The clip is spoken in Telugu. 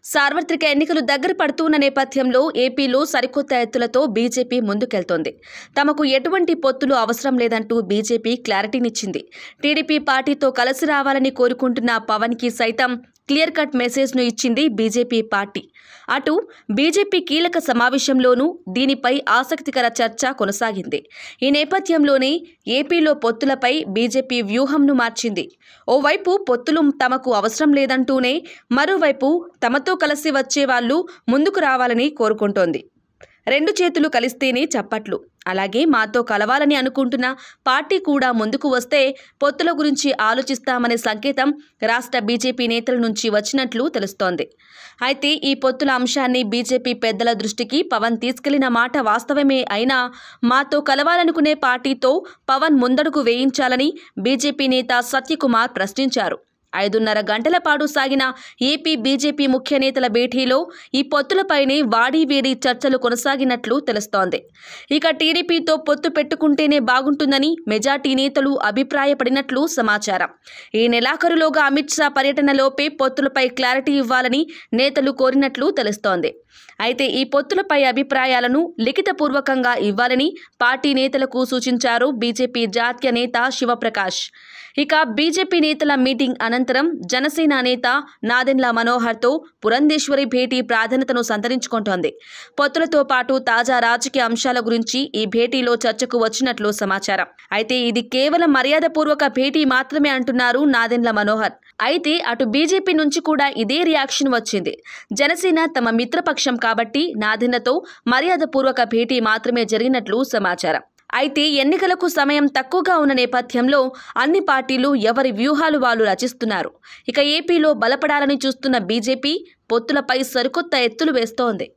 సార్వత్రిక ఎన్నికలు దగ్గర పడుతున్న నేపథ్యంలో ఏపీలో సరికొత్త ఎత్తులతో బీజేపీ ముందుకెళ్తోంది. తమకు ఎటువంటి పొత్తులు అవసరం లేదంటూ బీజేపీ క్లారిటీనిచ్చింది. టీడీపీ పార్టీతో కలిసి రావాలని కోరుకుంటున్న పవన్కి సైతం క్లియర్ కట్ మెసేజ్ను ఇచ్చింది బీజేపీ పార్టీ. అటు బీజేపీ కీలక సమావేశంలోనూ దీనిపై ఆసక్తికర చర్చ కొనసాగింది. ఈ నేపథ్యంలోనే ఏపీలో పొత్తులపై బీజేపీ వ్యూహంను మార్చింది. ఓవైపు పొత్తులు తమకు అవసరం లేదంటూనే మరోవైపు తమతో కలిసి వచ్చే వాళ్ళు ముందుకు రావాలని కోరుకుంటోంది. రెండు చేతులు కలిస్తేనే చప్పట్లు. అలాగే మాతో కలవాలని అనుకుంటున్న పార్టీ కూడా ముందుకు వస్తే పొత్తుల గురించి ఆలోచిస్తామనే సంకేతం రాష్ట్ర బీజేపీ నేతల నుంచి వచ్చినట్లు తెలుస్తోంది. అయితే ఈ పొత్తుల అంశాన్ని బీజేపీ పెద్దల దృష్టికి పవన్ తీసుకెళ్లిన మాట వాస్తవమే అయినా మాతో కలవాలనుకునే పార్టీతో పవన్ ముందడుగు వేయించాలని బీజేపీ నేత సత్యకుమార్ ప్రశ్నించారు. 5.5 గంటల పాటు సాగిన ఏపీ బీజేపీ ముఖ్య నేతల భేటీలో ఈ పొత్తులపైనే వాడీవేడి చర్చలు కొనసాగినట్లు తెలుస్తోంది. ఇక టీడీపీతో పొత్తు పెట్టుకుంటేనే బాగుంటుందని మెజార్టీ నేతలు అభిప్రాయపడినట్లు సమాచారం. ఈ నెలాఖరులోగా అమిత్ షా పర్యటనలోపే పొత్తులపై క్లారిటీ ఇవ్వాలని నేతలు కోరినట్లు తెలుస్తోంది. అయితే ఈ పొత్తులపై అభిప్రాయాలను లిఖితపూర్వకంగా ఇవ్వాలని పార్టీ నేతలకు సూచించారు బీజేపీ జాతీయ నేత శివప్రకాష్. ఇక బీజేపీ నేతల మీటింగ్ అనంతరం జనసేన నేత నాదెండ్ల మనోహర్తో పురంధేశ్వరి భేటీ ప్రాధాన్యతను సంతరించుకుంటోంది. పొత్తులతో పాటు తాజా రాజకీయ అంశాల గురించి ఈ భేటీలో చర్చకు వచ్చినట్లు సమాచారం. అయితే ఇది కేవలం మర్యాదపూర్వక భేటీ మాత్రమే అంటున్నారు నాదెండ్ల మనోహర్. అయితే అటు బీజేపీ నుంచి కూడా ఇదే రియాక్షన్ వచ్చింది. జనసేన తమ మిత్రపక్షం కాబట్టి నాదెండ్లతో మర్యాదపూర్వక భేటీ మాత్రమే జరిగినట్లు సమాచారం. అయితే ఎన్నికలకు సమయం తక్కువగా ఉన్న నేపథ్యంలో అన్ని పార్టీలు ఎవరి వ్యూహాలు వాళ్ళు రచిస్తున్నారు. ఇక ఏపీలో బలపడాలని చూస్తున్న బీజేపీ పొత్తులపై సరికొత్త ఎత్తులు వేస్తోంది.